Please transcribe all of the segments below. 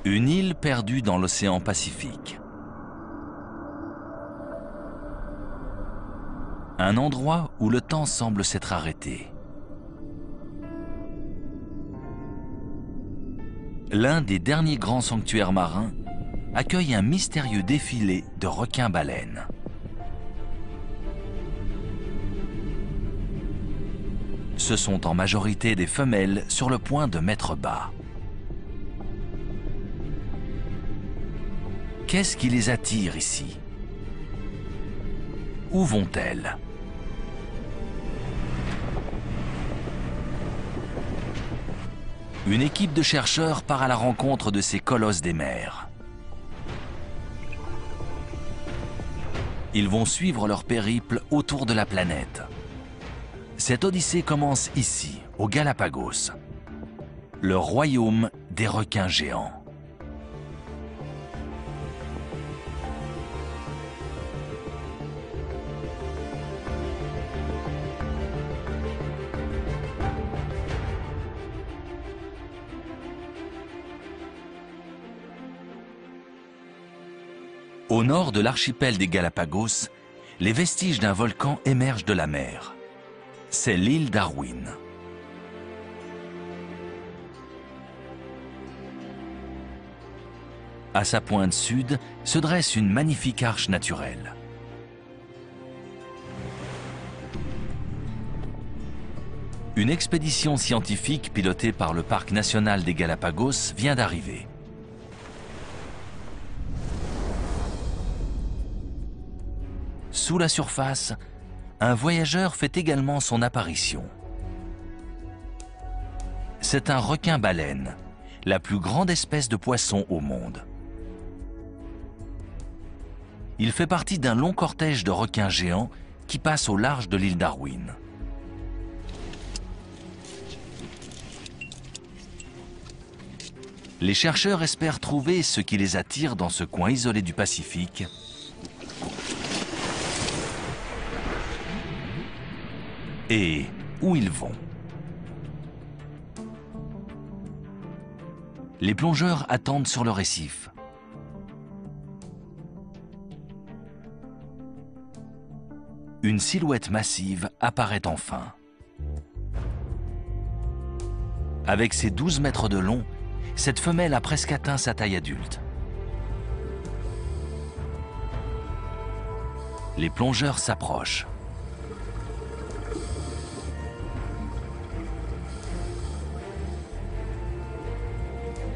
Une île perdue dans l'océan Pacifique. Un endroit où le temps semble s'être arrêté. L'un des derniers grands sanctuaires marins accueille un mystérieux défilé de requins-baleines. Ce sont en majorité des femelles sur le point de mettre bas. Qu'est-ce qui les attire ici? Où vont-elles? Une équipe de chercheurs part à la rencontre de ces colosses des mers. Ils vont suivre leur périple autour de la planète. Cette odyssée commence ici, aux Galapagos, le royaume des requins géants. Au nord de l'archipel des Galapagos, les vestiges d'un volcan émergent de la mer. C'est l'île Darwin. À sa pointe sud se dresse une magnifique arche naturelle. Une expédition scientifique pilotée par le Parc national des Galapagos vient d'arriver. Sous la surface, un voyageur fait également son apparition. C'est un requin-baleine, la plus grande espèce de poisson au monde. Il fait partie d'un long cortège de requins géants qui passe au large de l'île Darwin. Les chercheurs espèrent trouver ce qui les attire dans ce coin isolé du Pacifique. Et où ils vont. Les plongeurs attendent sur le récif. Une silhouette massive apparaît enfin. Avec ses 12 mètres de long, cette femelle a presque atteint sa taille adulte. Les plongeurs s'approchent.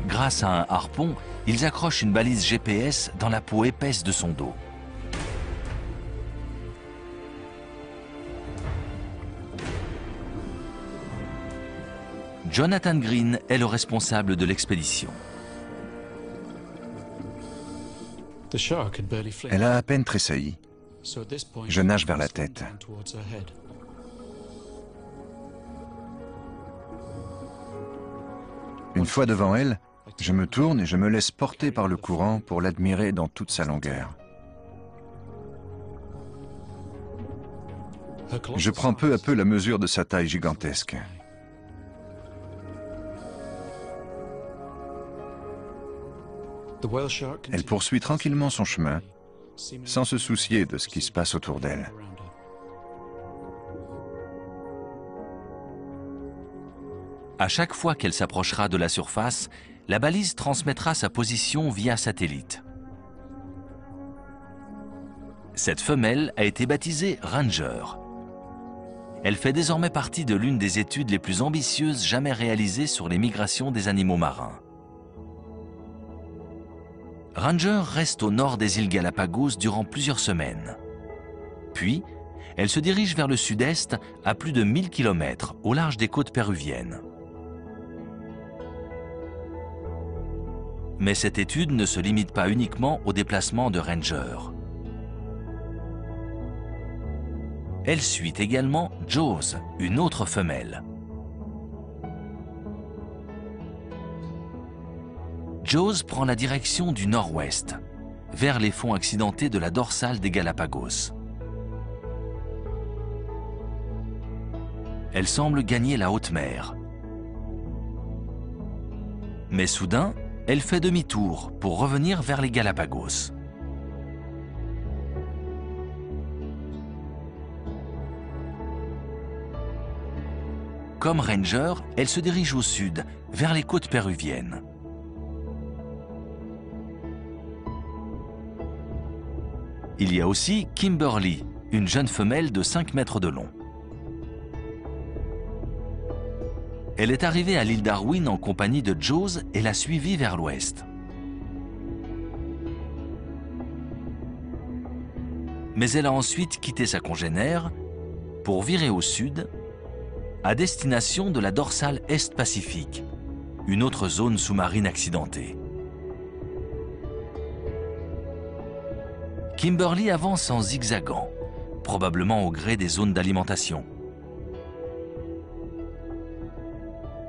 Grâce à un harpon, ils accrochent une balise GPS dans la peau épaisse de son dos. Jonathan Green est le responsable de l'expédition. Elle a à peine tressailli. Je nage vers la tête. Une fois devant elle, je me tourne et je me laisse porter par le courant pour l'admirer dans toute sa longueur. Je prends peu à peu la mesure de sa taille gigantesque. Elle poursuit tranquillement son chemin, sans se soucier de ce qui se passe autour d'elle. À chaque fois qu'elle s'approchera de la surface, la balise transmettra sa position via satellite. Cette femelle a été baptisée Ranger. Elle fait désormais partie de l'une des études les plus ambitieuses jamais réalisées sur les migrations des animaux marins. Ranger reste au nord des îles Galapagos durant plusieurs semaines. Puis, elle se dirige vers le sud-est à plus de 1000 km au large des côtes péruviennes. Mais cette étude ne se limite pas uniquement au déplacement de Ranger. Elle suit également Jaws, une autre femelle. Jaws prend la direction du nord-ouest, vers les fonds accidentés de la dorsale des Galapagos. Elle semble gagner la haute mer. Mais soudain, elle fait demi-tour pour revenir vers les Galapagos. Comme ranger, elle se dirige au sud, vers les côtes péruviennes. Il y a aussi Kimberly, une jeune femelle de 5 mètres de long. Elle est arrivée à l'île Darwin en compagnie de Jaws et l'a suivie vers l'ouest. Mais elle a ensuite quitté sa congénère pour virer au sud, à destination de la dorsale Est-Pacifique, une autre zone sous-marine accidentée. Kimberly avance en zigzagant, probablement au gré des zones d'alimentation.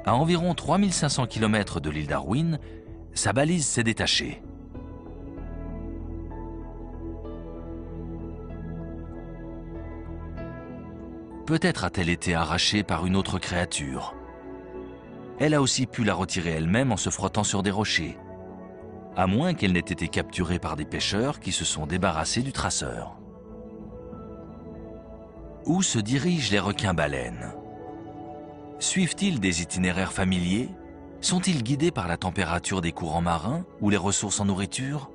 À environ 3500 km de l'île Darwin, sa balise s'est détachée. Peut-être a-t-elle été arrachée par une autre créature. Elle a aussi pu la retirer elle-même en se frottant sur des rochers, à moins qu'elle n'ait été capturée par des pêcheurs qui se sont débarrassés du traceur. Où se dirigent les requins-baleines? Suivent-ils des itinéraires familiers? Sont-ils guidés par la température des courants marins ou les ressources en nourriture?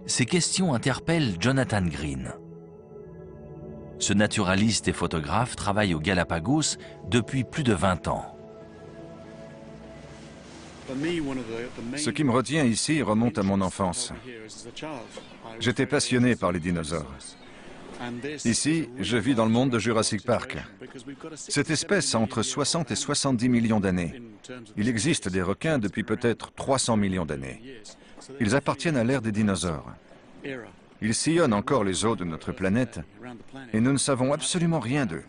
Ces questions interpellent Jonathan Green. Ce naturaliste et photographe travaille aux Galapagos depuis plus de 20 ans. Ce qui me retient ici remonte à mon enfance. J'étais passionné par les dinosaures. Ici, je vis dans le monde de Jurassic Park. Cette espèce a entre 60 et 70 millions d'années. Il existe des requins depuis peut-être 300 millions d'années. Ils appartiennent à l'ère des dinosaures. Ils sillonnent encore les eaux de notre planète et nous ne savons absolument rien d'eux.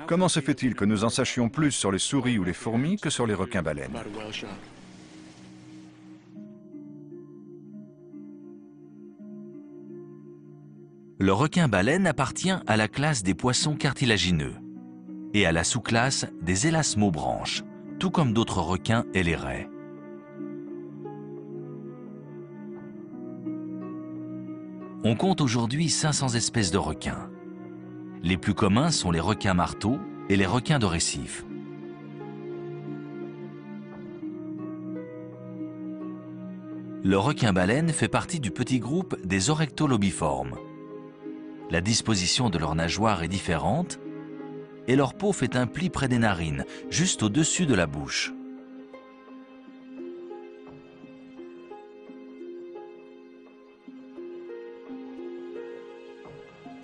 Comment se fait-il que nous en sachions plus sur les souris ou les fourmis que sur les requins-baleines? Le requin-baleine appartient à la classe des poissons cartilagineux et à la sous-classe des élasmobranches, tout comme d'autres requins et les raies. On compte aujourd'hui 500 espèces de requins. Les plus communs sont les requins marteaux et les requins de récif. Le requin-baleine fait partie du petit groupe des orectolobiformes. La disposition de leurs nageoires est différente et leur peau fait un pli près des narines, juste au-dessus de la bouche.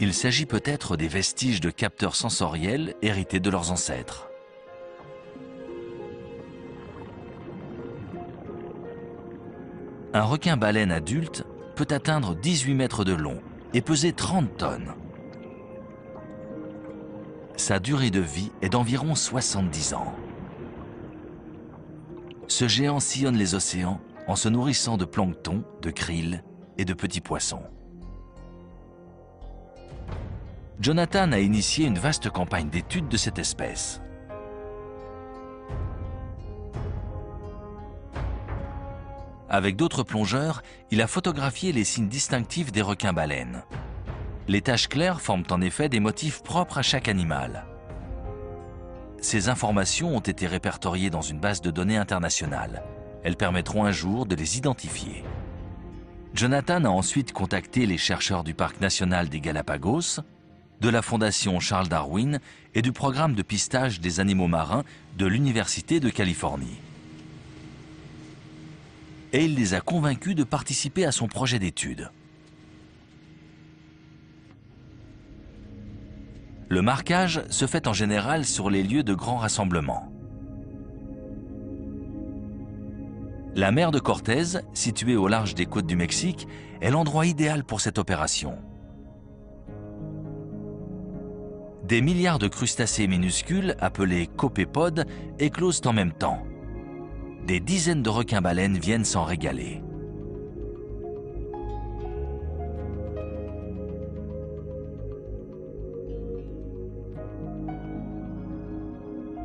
Il s'agit peut-être des vestiges de capteurs sensoriels hérités de leurs ancêtres. Un requin-baleine adulte peut atteindre 18 mètres de long et peser 30 tonnes. Sa durée de vie est d'environ 70 ans. Ce géant sillonne les océans en se nourrissant de plancton, de krill et de petits poissons. Jonathan a initié une vaste campagne d'études de cette espèce. Avec d'autres plongeurs, il a photographié les signes distinctifs des requins-baleines. Les taches claires forment en effet des motifs propres à chaque animal. Ces informations ont été répertoriées dans une base de données internationale. Elles permettront un jour de les identifier. Jonathan a ensuite contacté les chercheurs du Parc national des Galapagos, de la Fondation Charles Darwin et du programme de pistage des animaux marins de l'Université de Californie. Et il les a convaincus de participer à son projet d'étude. Le marquage se fait en général sur les lieux de grands rassemblements. La mer de Cortés, située au large des côtes du Mexique, est l'endroit idéal pour cette opération. Des milliards de crustacés minuscules, appelés copépodes, éclosent en même temps. Des dizaines de requins-baleines viennent s'en régaler.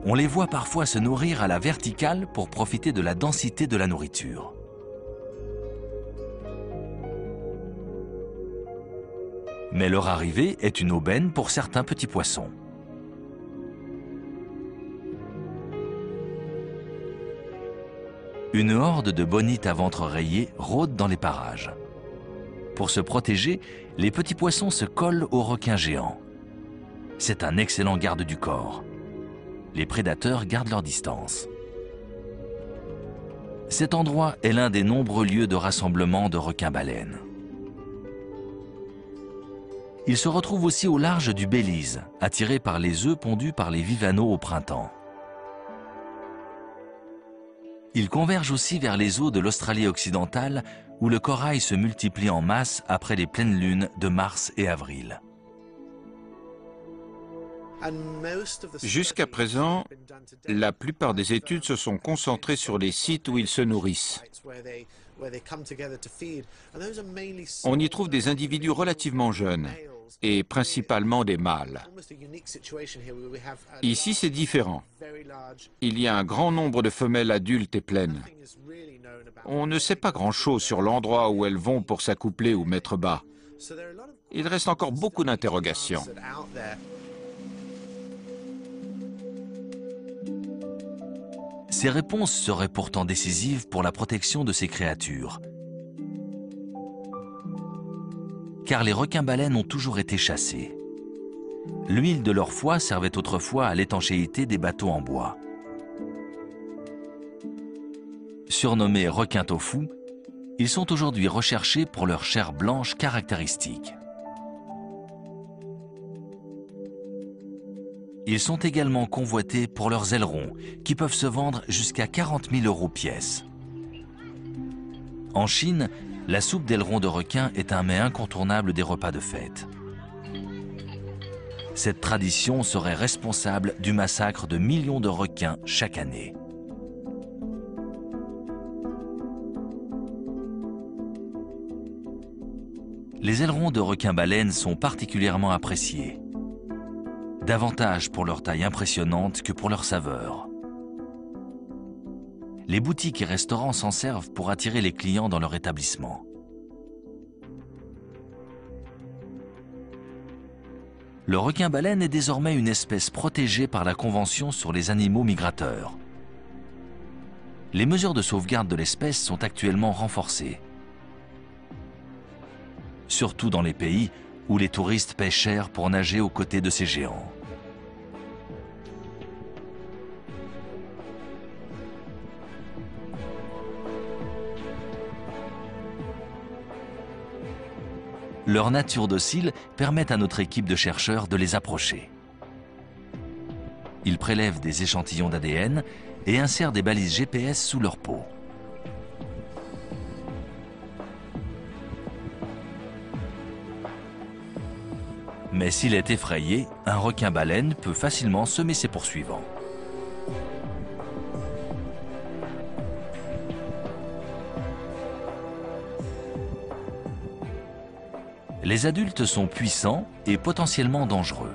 On les voit parfois se nourrir à la verticale pour profiter de la densité de la nourriture. Mais leur arrivée est une aubaine pour certains petits poissons. Une horde de bonites à ventre rayé rôde dans les parages. Pour se protéger, les petits poissons se collent aux requins géants. C'est un excellent garde du corps. Les prédateurs gardent leur distance. Cet endroit est l'un des nombreux lieux de rassemblement de requins-baleines. Ils se retrouvent aussi au large du Belize, attirés par les œufs pondus par les vivaneaux au printemps. Ils convergent aussi vers les eaux de l'Australie occidentale, où le corail se multiplie en masse après les pleines lunes de mars et avril. Jusqu'à présent, la plupart des études se sont concentrées sur les sites où ils se nourrissent. On y trouve des individus relativement jeunes, et principalement des mâles. Ici, c'est différent. Il y a un grand nombre de femelles adultes et pleines. On ne sait pas grand-chose sur l'endroit où elles vont pour s'accoupler ou mettre bas. Il reste encore beaucoup d'interrogations. Ces réponses seraient pourtant décisives pour la protection de ces créatures. Car les requins-baleines ont toujours été chassés. L'huile de leur foie servait autrefois à l'étanchéité des bateaux en bois. Surnommés requins tofu, ils sont aujourd'hui recherchés pour leur chair blanche caractéristique. Ils sont également convoités pour leurs ailerons, qui peuvent se vendre jusqu'à 40 000 € pièce. En Chine, la soupe d'aileron de requin est un mets incontournable des repas de fête. Cette tradition serait responsable du massacre de millions de requins chaque année. Les ailerons de requin-baleine sont particulièrement appréciés, davantage pour leur taille impressionnante que pour leur saveur. Les boutiques et restaurants s'en servent pour attirer les clients dans leur établissement. Le requin-baleine est désormais une espèce protégée par la Convention sur les animaux migrateurs. Les mesures de sauvegarde de l'espèce sont actuellement renforcées, surtout dans les pays où les touristes paient cher pour nager aux côtés de ces géants. Leur nature docile permet à notre équipe de chercheurs de les approcher. Ils prélèvent des échantillons d'ADN et insèrent des balises GPS sous leur peau. Mais s'il est effrayé, un requin-baleine peut facilement semer ses poursuivants. Les adultes sont puissants et potentiellement dangereux.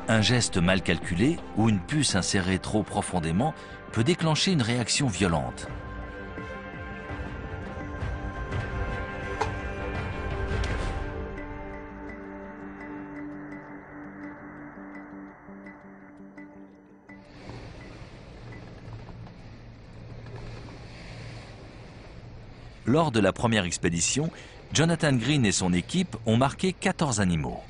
Un geste mal calculé ou une puce insérée trop profondément peut déclencher une réaction violente. Lors de la première expédition, Jonathan Green et son équipe ont marqué 14 animaux.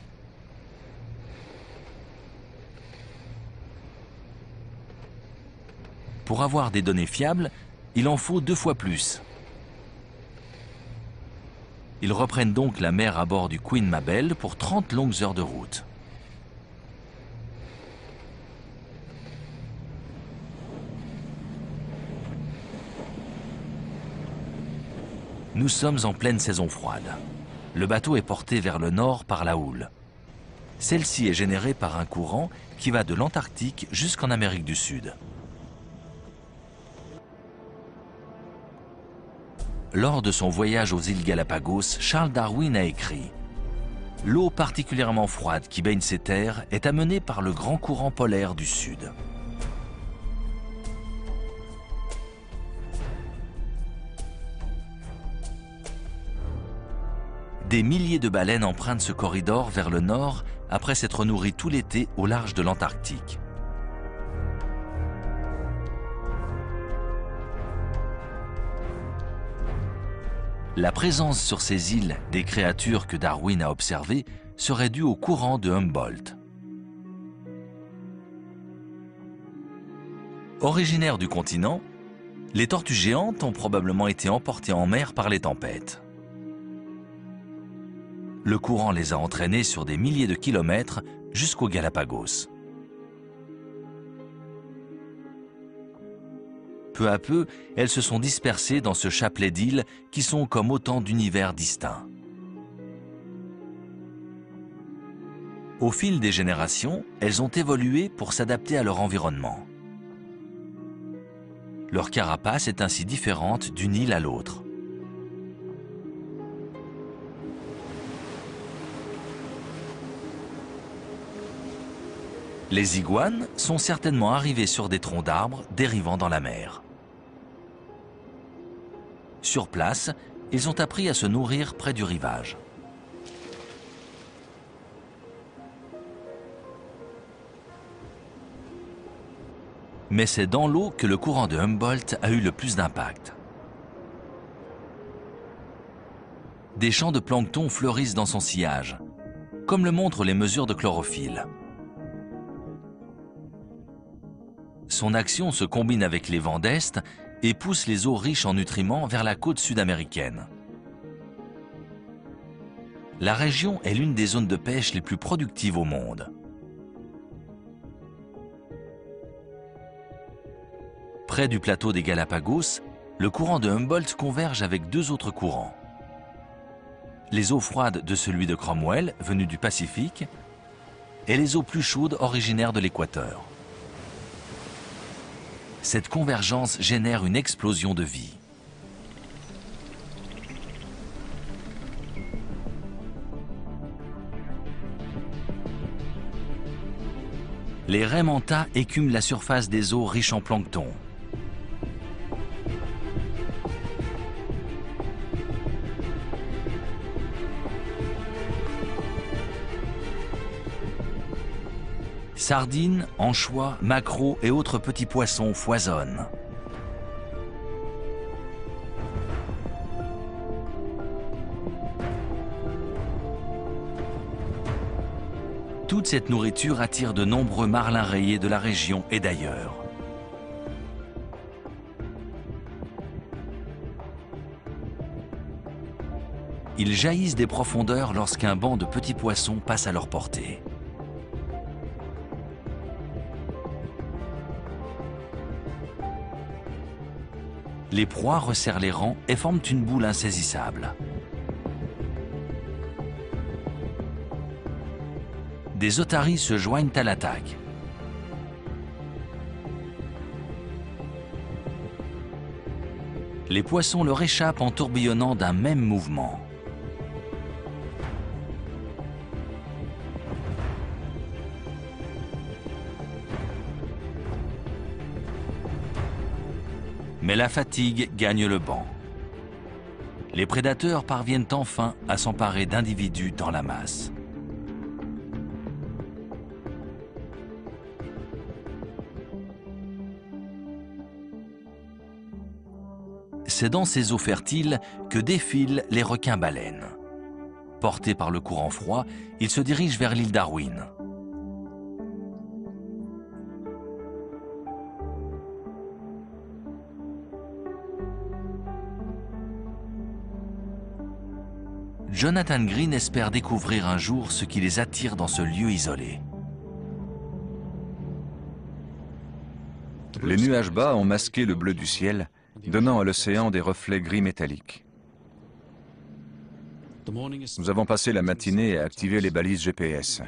Pour avoir des données fiables, il en faut 2 fois plus. Ils reprennent donc la mer à bord du Queen Mabel pour 30 longues heures de route. Nous sommes en pleine saison froide. Le bateau est porté vers le nord par la houle. Celle-ci est générée par un courant qui va de l'Antarctique jusqu'en Amérique du Sud. Lors de son voyage aux îles Galapagos, Charles Darwin a écrit l'eau particulièrement froide qui baigne ces terres est amenée par le grand courant polaire du sud. Des milliers de baleines empruntent ce corridor vers le nord après s'être nourries tout l'été au large de l'Antarctique. La présence sur ces îles des créatures que Darwin a observées serait due au courant de Humboldt. Originaires du continent, les tortues géantes ont probablement été emportées en mer par les tempêtes. Le courant les a entraînées sur des milliers de kilomètres jusqu'aux Galapagos. Peu à peu, elles se sont dispersées dans ce chapelet d'îles qui sont comme autant d'univers distincts. Au fil des générations, elles ont évolué pour s'adapter à leur environnement. Leur carapace est ainsi différente d'une île à l'autre. Les iguanes sont certainement arrivés sur des troncs d'arbres dérivant dans la mer. Sur place, ils ont appris à se nourrir près du rivage. Mais c'est dans l'eau que le courant de Humboldt a eu le plus d'impact. Des champs de plancton fleurissent dans son sillage, comme le montrent les mesures de chlorophylle. Son action se combine avec les vents d'Est et pousse les eaux riches en nutriments vers la côte sud-américaine. La région est l'une des zones de pêche les plus productives au monde. Près du plateau des Galapagos, le courant de Humboldt converge avec deux autres courants. Les eaux froides de celui de Cromwell, venu du Pacifique, et les eaux plus chaudes originaires de l'équateur. Cette convergence génère une explosion de vie. Les raies manta écument la surface des eaux riches en plancton. Sardines, anchois, maquereaux et autres petits poissons foisonnent. Toute cette nourriture attire de nombreux marlins rayés de la région et d'ailleurs. Ils jaillissent des profondeurs lorsqu'un banc de petits poissons passe à leur portée. Les proies resserrent les rangs et forment une boule insaisissable. Des otaries se joignent à l'attaque. Les poissons leur échappent en tourbillonnant d'un même mouvement. Mais la fatigue gagne le banc. Les prédateurs parviennent enfin à s'emparer d'individus dans la masse. C'est dans ces eaux fertiles que défilent les requins-baleines. Portés par le courant froid, ils se dirigent vers l'île Darwin. Jonathan Green espère découvrir un jour ce qui les attire dans ce lieu isolé. Les nuages bas ont masqué le bleu du ciel, donnant à l'océan des reflets gris métalliques. Nous avons passé la matinée à activer les balises GPS.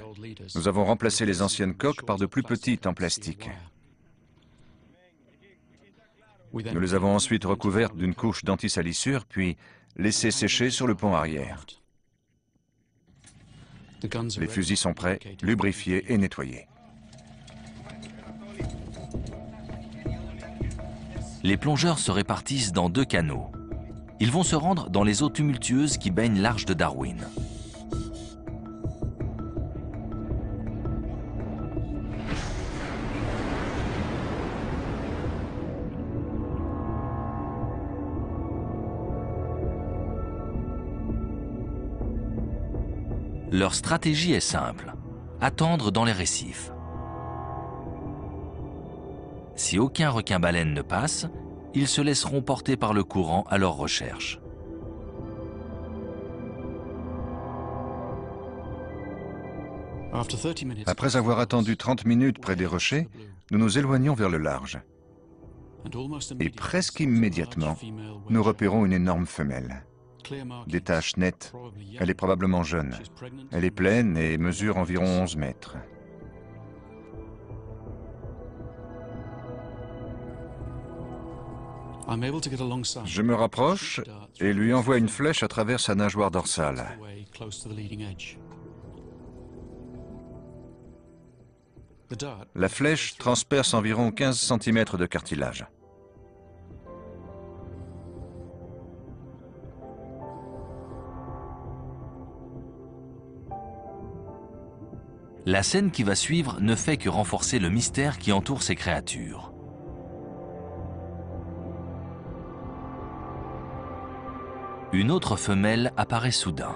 Nous avons remplacé les anciennes coques par de plus petites en plastique. Nous les avons ensuite recouvertes d'une couche d'antisalissure, puis laissées sécher sur le pont arrière. Les fusils sont prêts, lubrifiés et nettoyés. Les plongeurs se répartissent dans 2 canots. Ils vont se rendre dans les eaux tumultueuses qui baignent l'arche de Darwin. Leur stratégie est simple, attendre dans les récifs. Si aucun requin-baleine ne passe, ils se laisseront porter par le courant à leur recherche. Après avoir attendu 30 minutes près des rochers, nous nous éloignons vers le large. Et presque immédiatement, nous repérons une énorme femelle. Des taches nettes. Elle est probablement jeune. Elle est pleine et mesure environ 11 mètres. Je me rapproche et lui envoie une flèche à travers sa nageoire dorsale. La flèche transperce environ 15 cm de cartilage. La scène qui va suivre ne fait que renforcer le mystère qui entoure ces créatures. Une autre femelle apparaît soudain.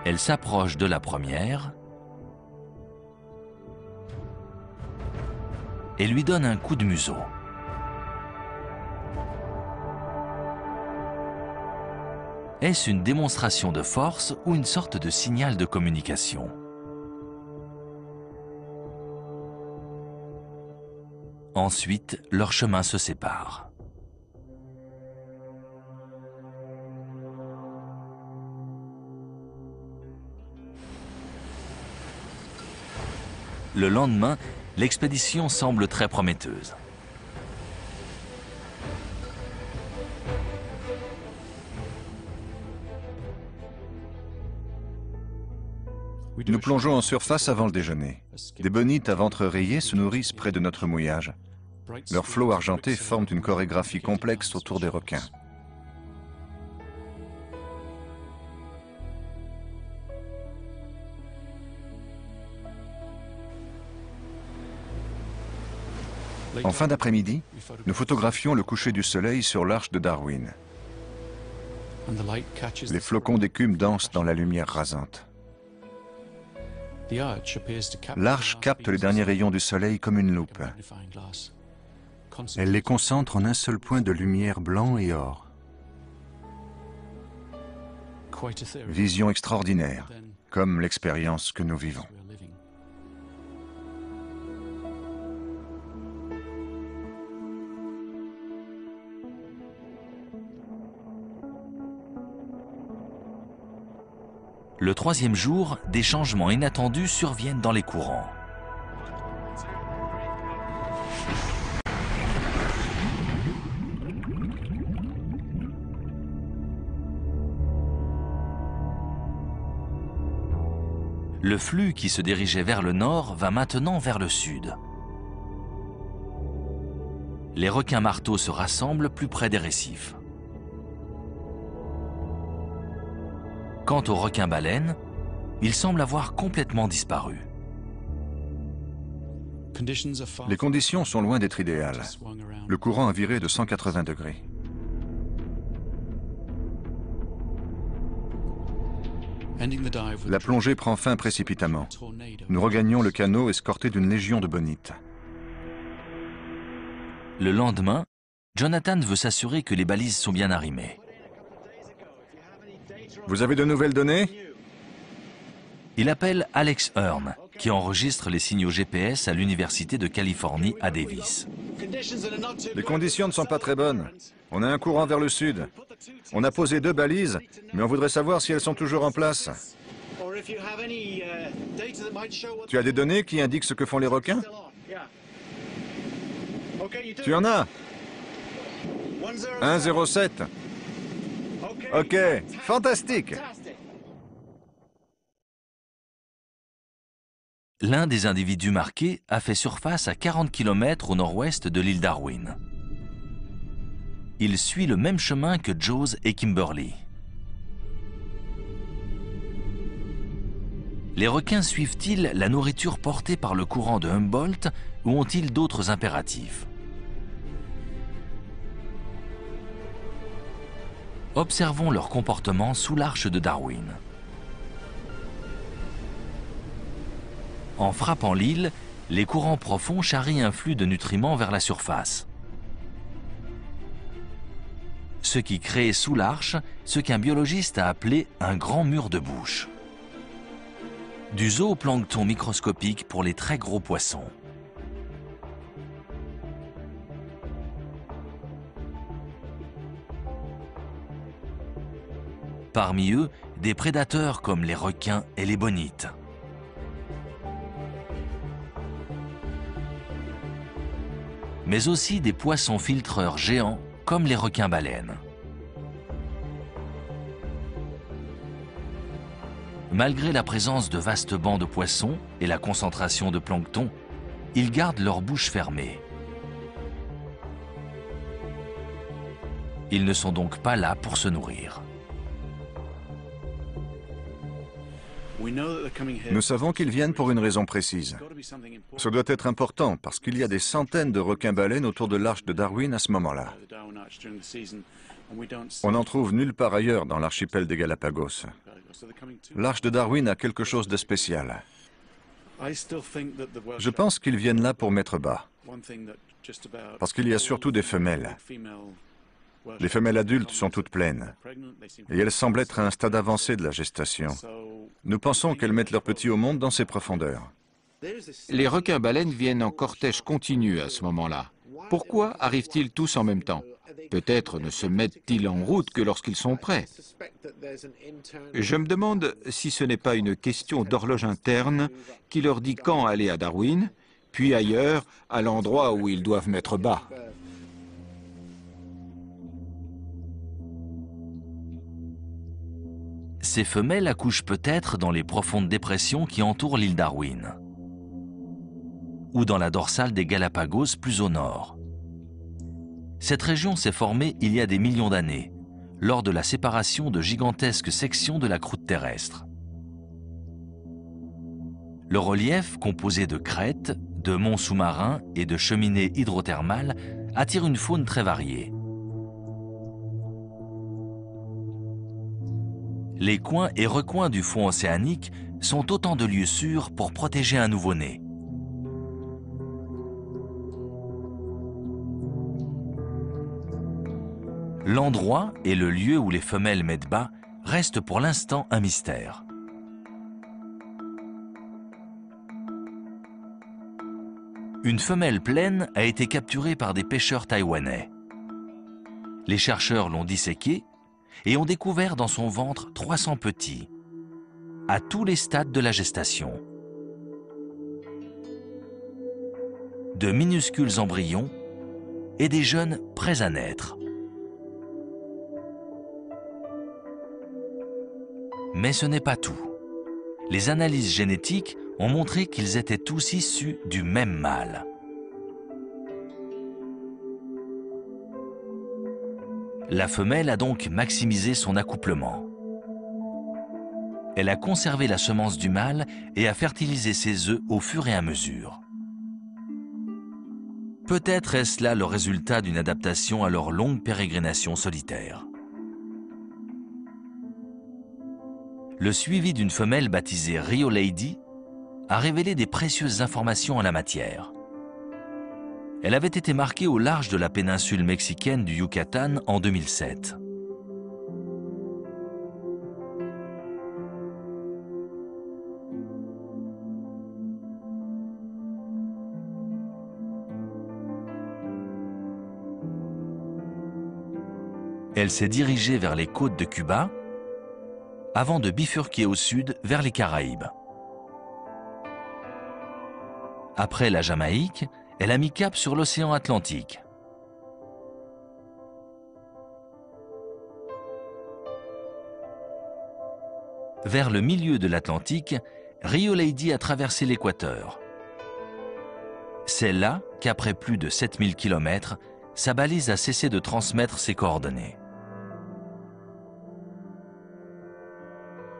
Elle s'approche de la première et lui donne un coup de museau. Est-ce une démonstration de force ou une sorte de signal de communication? Ensuite, leurs chemins se séparent. Le lendemain, l'expédition semble très prometteuse. Nous plongeons en surface avant le déjeuner. Des bonites à ventre rayé se nourrissent près de notre mouillage. Leurs flots argentés forment une chorégraphie complexe autour des requins. En fin d'après-midi, nous photographions le coucher du soleil sur l'arche de Darwin. Les flocons d'écume dansent dans la lumière rasante. L'arche capte les derniers rayons du soleil comme une loupe. Elle les concentre en un seul point de lumière blanc et or. Vision extraordinaire, comme l'expérience que nous vivons. Le 3e jour, des changements inattendus surviennent dans les courants. Le flux qui se dirigeait vers le nord va maintenant vers le sud. Les requins marteaux se rassemblent plus près des récifs. Quant aux requins-baleines, ils semblent avoir complètement disparu. Les conditions sont loin d'être idéales. Le courant a viré de 180 degrés. La plongée prend fin précipitamment. Nous regagnons le canot escortés d'une légion de bonites. Le lendemain, Jonathan veut s'assurer que les balises sont bien arrimées. Vous avez de nouvelles données? Il appelle Alex Hearn, qui enregistre les signaux GPS à l'Université de Californie à Davis. Les conditions ne sont pas très bonnes. On a un courant vers le sud. On a posé 2 balises, mais on voudrait savoir si elles sont toujours en place. Tu as des données qui indiquent ce que font les requins? Tu en as? 1,07. Ok, fantastique. L'un des individus marqués a fait surface à 40 km au nord-ouest de l'île Darwin. Il suit le même chemin que Jaws et Kimberly. Les requins suivent-ils la nourriture portée par le courant de Humboldt ou ont-ils d'autres impératifs? Observons leur comportement sous l'arche de Darwin. En frappant l'île, les courants profonds charrient un flux de nutriments vers la surface. Ce qui crée sous l'arche ce qu'un biologiste a appelé un grand mur de bouche. Du zooplancton microscopique pour les très gros poissons. Parmi eux, des prédateurs comme les requins et les bonites. Mais aussi des poissons filtreurs géants comme les requins-baleines. Malgré la présence de vastes bancs de poissons et la concentration de plancton, ils gardent leur bouche fermée. Ils ne sont donc pas là pour se nourrir. Nous savons qu'ils viennent pour une raison précise. Ce doit être important parce qu'il y a des centaines de requins-baleines autour de l'arche de Darwin à ce moment-là. On n'en trouve nulle part ailleurs dans l'archipel des Galapagos. L'arche de Darwin a quelque chose de spécial. Je pense qu'ils viennent là pour mettre bas. Parce qu'il y a surtout des femelles. Les femelles adultes sont toutes pleines. Et elles semblent être à un stade avancé de la gestation. Nous pensons qu'elles mettent leurs petits au monde dans ces profondeurs. Les requins-baleines viennent en cortège continu à ce moment-là. Pourquoi arrivent-ils tous en même temps? Peut-être ne se mettent-ils en route que lorsqu'ils sont prêts. Je me demande si ce n'est pas une question d'horloge interne qui leur dit quand aller à Darwin, puis ailleurs, à l'endroit où ils doivent mettre bas. Ces femelles accouchent peut-être dans les profondes dépressions qui entourent l'île Darwin, ou dans la dorsale des Galapagos plus au nord. Cette région s'est formée il y a des millions d'années, lors de la séparation de gigantesques sections de la croûte terrestre. Le relief, composé de crêtes, de monts sous-marins et de cheminées hydrothermales, attire une faune très variée. Les coins et recoins du fond océanique sont autant de lieux sûrs pour protéger un nouveau-né. L'endroit et le lieu où les femelles mettent bas restent pour l'instant un mystère. Une femelle pleine a été capturée par des pêcheurs taïwanais. Les chercheurs l'ont disséquée et ont découvert dans son ventre 300 petits, à tous les stades de la gestation. De minuscules embryons et des jeunes prêts à naître. Mais ce n'est pas tout. Les analyses génétiques ont montré qu'ils étaient tous issus du même mâle. La femelle a donc maximisé son accouplement. Elle a conservé la semence du mâle et a fertilisé ses œufs au fur et à mesure. Peut-être est-ce là le résultat d'une adaptation à leur longue pérégrination solitaire. Le suivi d'une femelle baptisée Rio Lady a révélé des précieuses informations en la matière. Elle avait été marquée au large de la péninsule mexicaine du Yucatan en 2007. Elle s'est dirigée vers les côtes de Cuba avant de bifurquer au sud vers les Caraïbes. Après la Jamaïque, elle a mis cap sur l'océan Atlantique. Vers le milieu de l'Atlantique, Rio Lady a traversé l'équateur. C'est là qu'après plus de 7000 km, sa balise a cessé de transmettre ses coordonnées.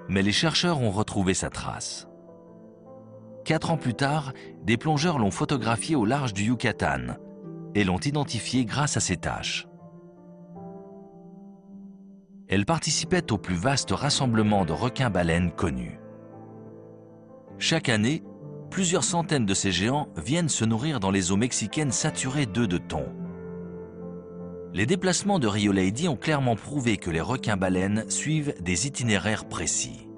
Mais les chercheurs ont retrouvé sa trace. 4 ans plus tard, des plongeurs l'ont photographié au large du Yucatan et l'ont identifié grâce à ses taches. Elle participait au plus vaste rassemblement de requins-baleines connus. Chaque année, plusieurs centaines de ces géants viennent se nourrir dans les eaux mexicaines saturées d'œufs de thon. Les déplacements de Rio Lady ont clairement prouvé que les requins-baleines suivent des itinéraires précis.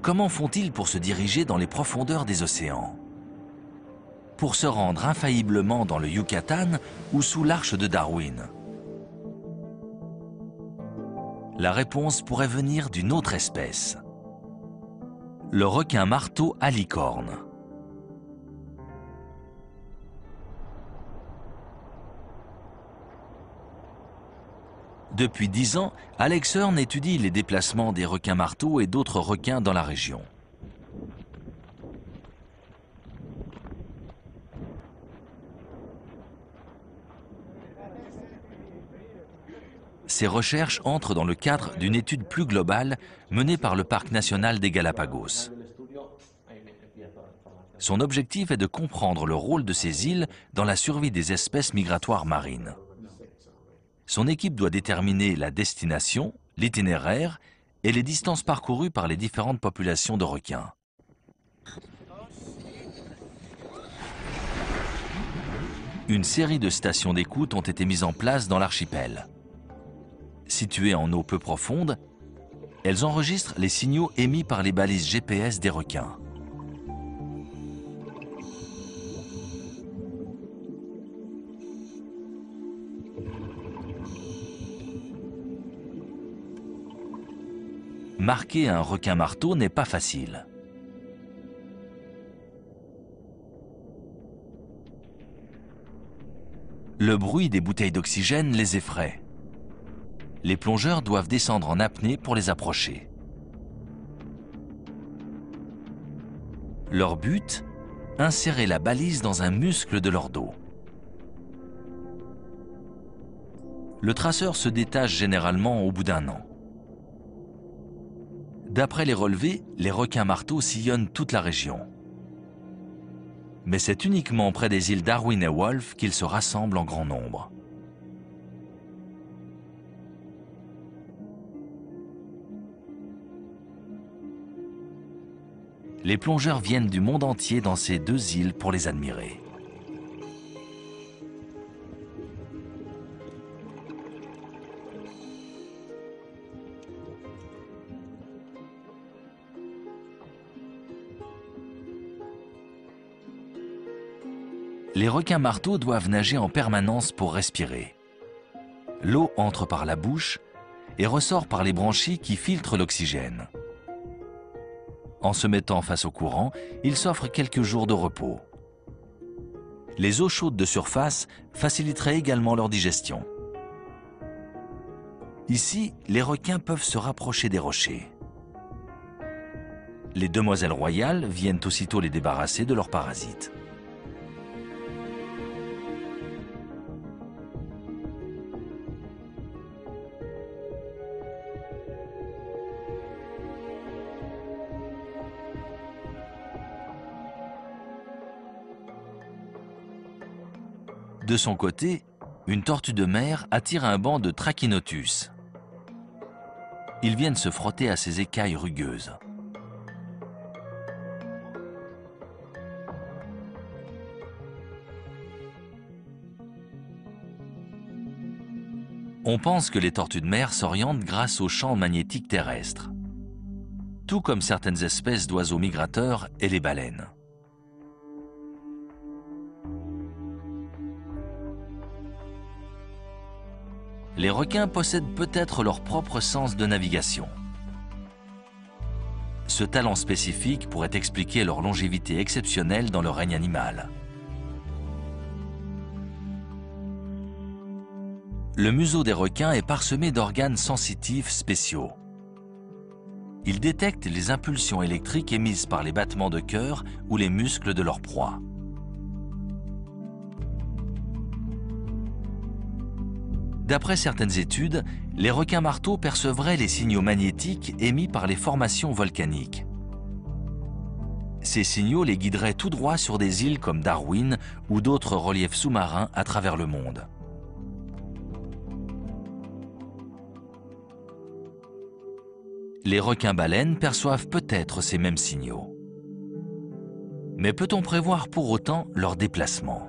Comment font-ils pour se diriger dans les profondeurs des océans? Pour se rendre infailliblement dans le Yucatan ou sous l'arche de Darwin? La réponse pourrait venir d'une autre espèce. Le requin-marteau à licorne. Depuis 10 ans, Alex Hearn étudie les déplacements des requins-marteaux et d'autres requins dans la région. Ces recherches entrent dans le cadre d'une étude plus globale menée par le Parc national des Galápagos. Son objectif est de comprendre le rôle de ces îles dans la survie des espèces migratoires marines. Son équipe doit déterminer la destination, l'itinéraire et les distances parcourues par les différentes populations de requins. Une série de stations d'écoute ont été mises en place dans l'archipel. Situées en eau peu profonde, elles enregistrent les signaux émis par les balises GPS des requins. Marquer un requin-marteau n'est pas facile. Le bruit des bouteilles d'oxygène les effraie. Les plongeurs doivent descendre en apnée pour les approcher. Leur but? Insérer la balise dans un muscle de leur dos. Le traceur se détache généralement au bout d'1 an. D'après les relevés, les requins-marteaux sillonnent toute la région. Mais c'est uniquement près des îles Darwin et Wolf qu'ils se rassemblent en grand nombre. Les plongeurs viennent du monde entier dans ces 2 îles pour les admirer. Les requins-marteaux doivent nager en permanence pour respirer. L'eau entre par la bouche et ressort par les branchies qui filtrent l'oxygène. En se mettant face au courant, ils s'offrent quelques jours de repos. Les eaux chaudes de surface faciliteraient également leur digestion. Ici, les requins peuvent se rapprocher des rochers. Les demoiselles royales viennent aussitôt les débarrasser de leurs parasites. De son côté, une tortue de mer attire un banc de Trachinotus. Ils viennent se frotter à ses écailles rugueuses. On pense que les tortues de mer s'orientent grâce aux champs magnétiques terrestres, tout comme certaines espèces d'oiseaux migrateurs et les baleines. Les requins possèdent peut-être leur propre sens de navigation. Ce talent spécifique pourrait expliquer leur longévité exceptionnelle dans le règne animal. Le museau des requins est parsemé d'organes sensitifs spéciaux. Ils détectent les impulsions électriques émises par les battements de cœur ou les muscles de leur proie. D'après certaines études, les requins marteaux percevraient les signaux magnétiques émis par les formations volcaniques. Ces signaux les guideraient tout droit sur des îles comme Darwin ou d'autres reliefs sous-marins à travers le monde. Les requins-baleines perçoivent peut-être ces mêmes signaux. Mais peut-on prévoir pour autant leur déplacement?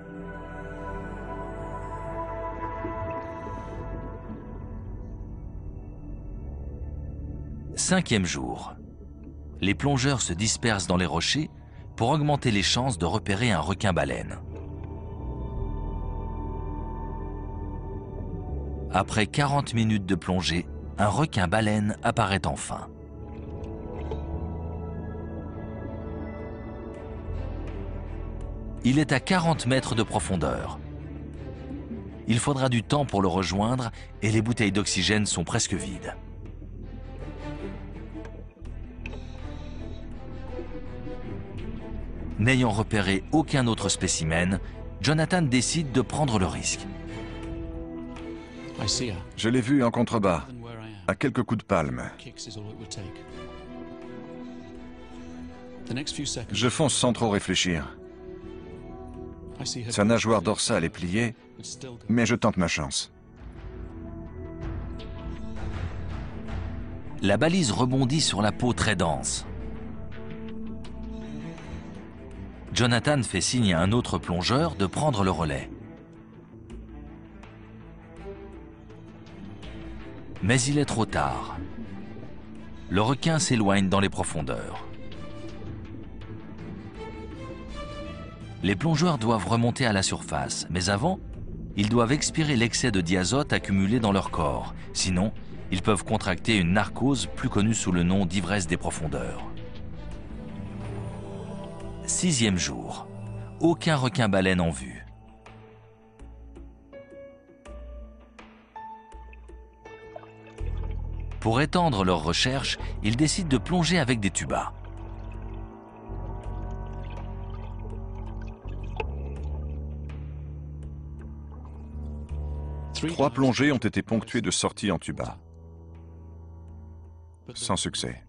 Cinquième jour. Les plongeurs se dispersent dans les rochers pour augmenter les chances de repérer un requin-baleine. Après 40 minutes de plongée, un requin-baleine apparaît enfin. Il est à 40 mètres de profondeur. Il faudra du temps pour le rejoindre et les bouteilles d'oxygène sont presque vides. N'ayant repéré aucun autre spécimen, Jonathan décide de prendre le risque. Je l'ai vu en contrebas, à quelques coups de palme. Je fonce sans trop réfléchir. Sa nageoire dorsale est pliée, mais je tente ma chance. La balise rebondit sur la peau très dense. Jonathan fait signe à un autre plongeur de prendre le relais. Mais il est trop tard. Le requin s'éloigne dans les profondeurs. Les plongeurs doivent remonter à la surface, mais avant, ils doivent expirer l'excès de diazote accumulé dans leur corps. Sinon, ils peuvent contracter une narcose plus connue sous le nom d'ivresse des profondeurs. Sixième jour. Aucun requin-baleine en vue. Pour étendre leurs recherches, ils décident de plonger avec des tubas. Trois plongées ont été ponctuées de sorties en tuba. Sans succès.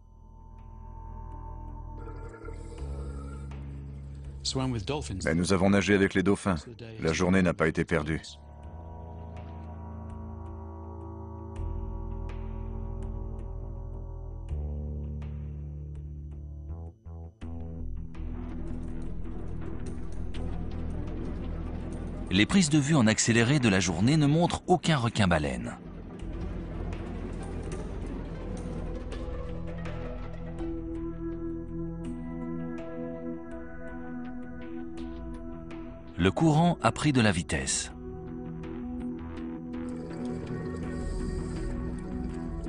Mais nous avons nagé avec les dauphins. La journée n'a pas été perdue. Les prises de vue en accéléré de la journée ne montrent aucun requin-baleine. Le courant a pris de la vitesse.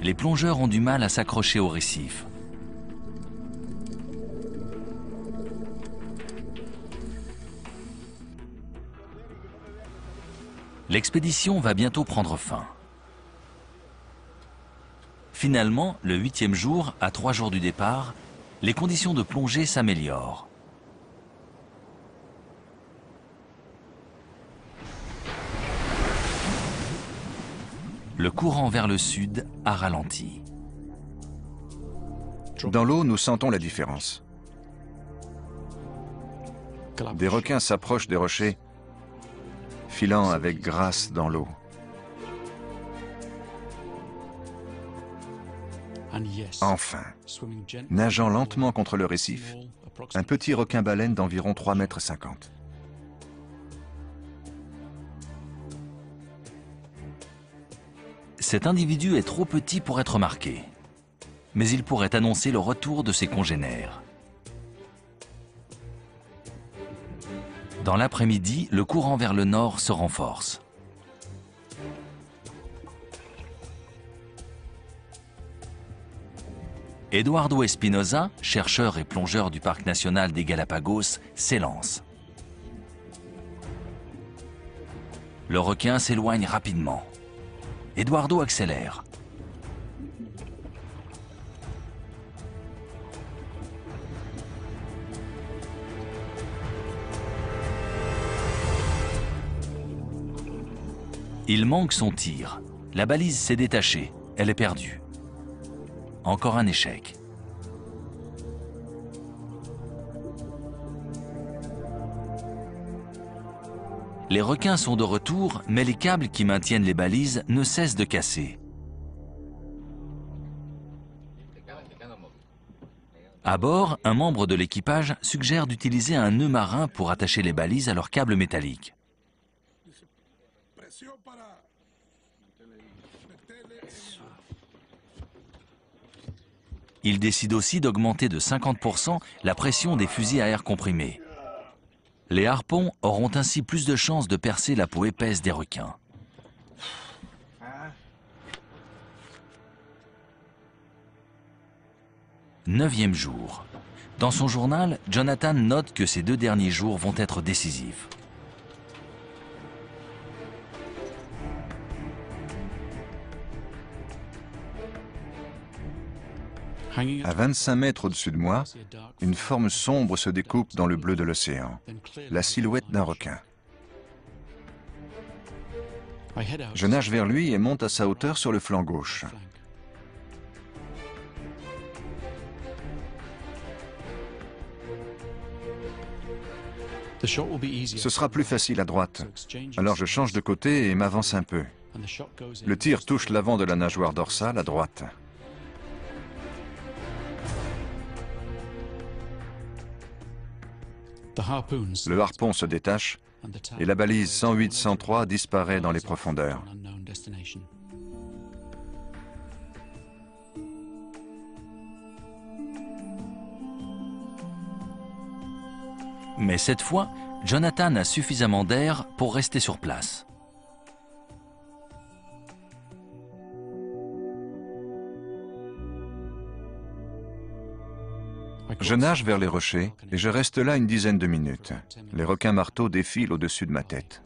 Les plongeurs ont du mal à s'accrocher au récif. L'expédition va bientôt prendre fin. Finalement, le 8e jour, à 3 jours du départ, les conditions de plongée s'améliorent. Le courant vers le sud a ralenti. Dans l'eau, nous sentons la différence. Des requins s'approchent des rochers, filant avec grâce dans l'eau. Enfin, nageant lentement contre le récif, un petit requin-baleine d'environ 3,50 m. Cet individu est trop petit pour être marqué, mais il pourrait annoncer le retour de ses congénères. Dans l'après-midi, le courant vers le nord se renforce. Eduardo Espinosa, chercheur et plongeur du parc national des Galapagos, s'élance. Le requin s'éloigne rapidement. Eduardo accélère. Il manque son tir. La balise s'est détachée. Elle est perdue. Encore un échec. Les requins sont de retour, mais les câbles qui maintiennent les balises ne cessent de casser. À bord, un membre de l'équipage suggère d'utiliser un nœud marin pour attacher les balises à leurs câbles métalliques. Il décide aussi d'augmenter de 50% la pression des fusils à air comprimé. Les harpons auront ainsi plus de chances de percer la peau épaisse des requins. Neuvième jour. Dans son journal, Jonathan note que ces 2 derniers jours vont être décisifs. À 25 mètres au-dessus de moi, une forme sombre se découpe dans le bleu de l'océan, la silhouette d'un requin. Je nage vers lui et monte à sa hauteur sur le flanc gauche. Ce sera plus facile à droite, alors je change de côté et m'avance un peu. Le tir touche l'avant de la nageoire dorsale à droite. Le harpon se détache et la balise 108-103 disparaît dans les profondeurs. Mais cette fois, Jonathan a suffisamment d'air pour rester sur place. Je nage vers les rochers et je reste là une dizaine de minutes. Les requins marteaux défilent au-dessus de ma tête.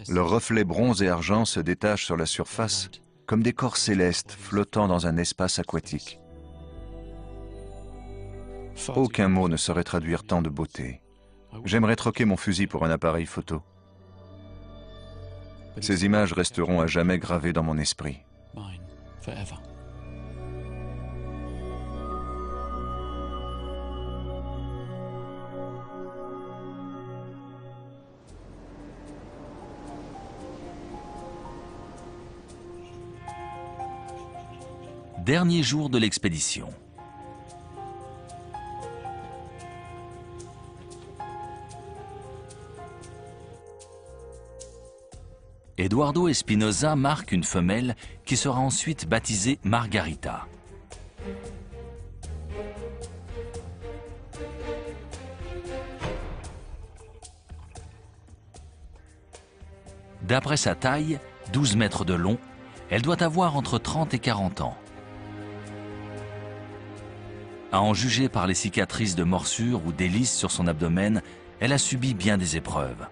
Leurs reflets bronze et argent se détachent sur la surface comme des corps célestes flottant dans un espace aquatique. Aucun mot ne saurait traduire tant de beauté. J'aimerais troquer mon fusil pour un appareil photo. Ces images resteront à jamais gravées dans mon esprit. Dernier jour de l'expédition. Eduardo Espinosa marque une femelle qui sera ensuite baptisée Margarita. D'après sa taille, 12 mètres de long, elle doit avoir entre 30 et 40 ans. À en juger par les cicatrices de morsures ou d'hélices sur son abdomen, elle a subi bien des épreuves.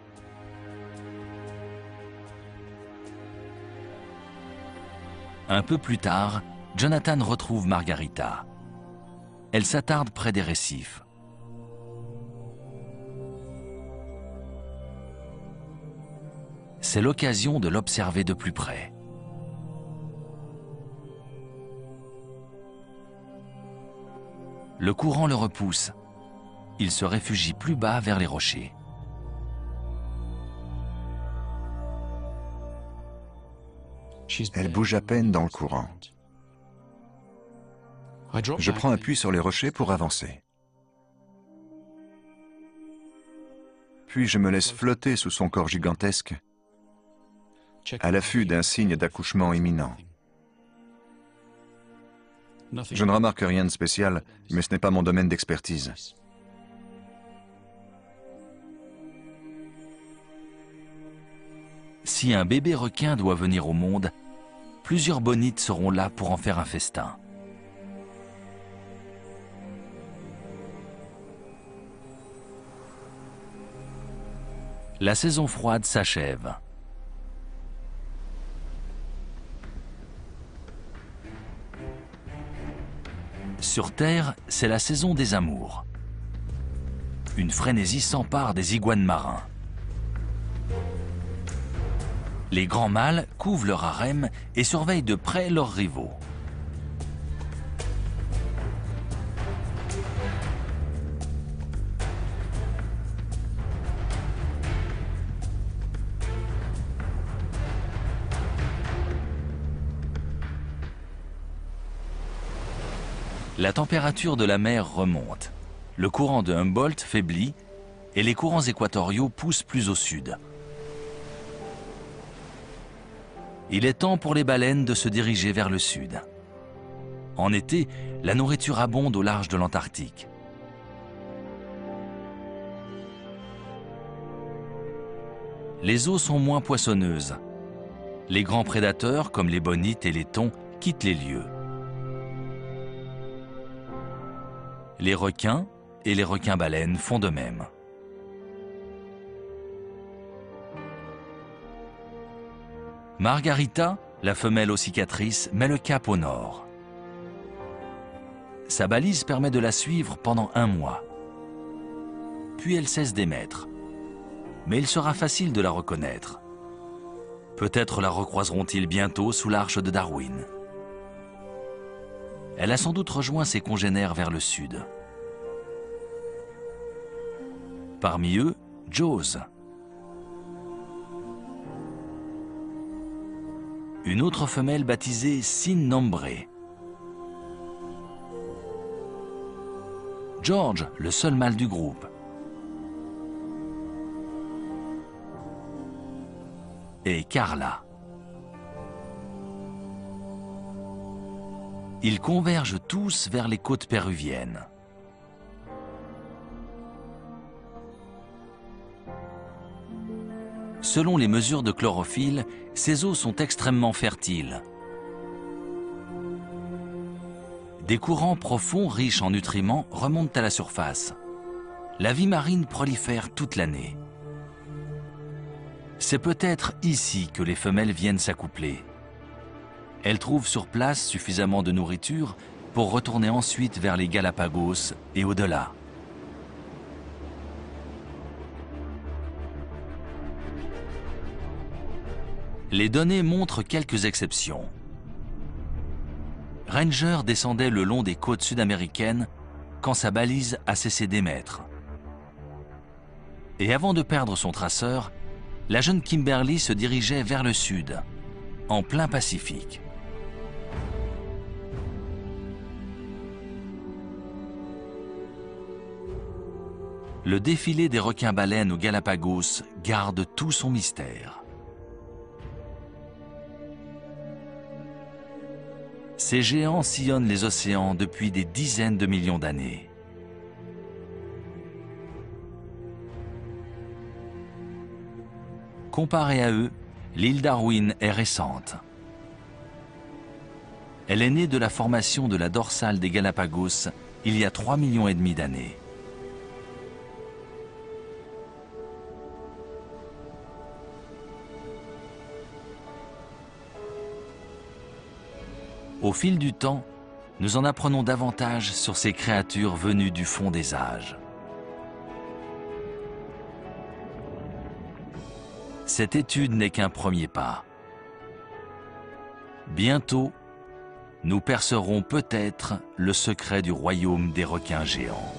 Un peu plus tard, Jonathan retrouve Margarita. Elle s'attarde près des récifs. C'est l'occasion de l'observer de plus près. Le courant le repousse. Il se réfugie plus bas vers les rochers. Elle bouge à peine dans le courant. Je prends appui sur les rochers pour avancer. Puis je me laisse flotter sous son corps gigantesque, à l'affût d'un signe d'accouchement imminent. Je ne remarque rien de spécial, mais ce n'est pas mon domaine d'expertise. Si un bébé requin doit venir au monde, plusieurs bonites seront là pour en faire un festin. La saison froide s'achève. Sur Terre, c'est la saison des amours. Une frénésie s'empare des iguanes marins. Les grands mâles couvent leur harem et surveillent de près leurs rivaux. La température de la mer remonte. Le courant de Humboldt faiblit et les courants équatoriaux poussent plus au sud. Il est temps pour les baleines de se diriger vers le sud. En été, la nourriture abonde au large de l'Antarctique. Les eaux sont moins poissonneuses. Les grands prédateurs, comme les bonites et les thons, quittent les lieux. Les requins et les requins-baleines font de même. Margarita, la femelle aux cicatrices, met le cap au nord. Sa balise permet de la suivre pendant 1 mois. Puis elle cesse d'émettre. Mais il sera facile de la reconnaître. Peut-être la recroiseront-ils bientôt sous l'arche de Darwin. Elle a sans doute rejoint ses congénères vers le sud. Parmi eux, Jaws. Une autre femelle baptisée Sin Nombre. George, le seul mâle du groupe. Et Carla. Ils convergent tous vers les côtes péruviennes. Selon les mesures de chlorophylle, ces eaux sont extrêmement fertiles. Des courants profonds riches en nutriments remontent à la surface. La vie marine prolifère toute l'année. C'est peut-être ici que les femelles viennent s'accoupler. Elles trouvent sur place suffisamment de nourriture pour retourner ensuite vers les Galapagos et au-delà. Les données montrent quelques exceptions. Ranger descendait le long des côtes sud-américaines quand sa balise a cessé d'émettre. Et avant de perdre son traceur, la jeune Kimberly se dirigeait vers le sud, en plein Pacifique. Le défilé des requins-baleines aux Galapagos garde tout son mystère. Ces géants sillonnent les océans depuis des dizaines de millions d'années. Comparée à eux, l'île Darwin est récente. Elle est née de la formation de la dorsale des Galapagos il y a 3,5 millions d'années. Au fil du temps, nous en apprenons davantage sur ces créatures venues du fond des âges. Cette étude n'est qu'un premier pas. Bientôt, nous percerons peut-être le secret du royaume des requins géants.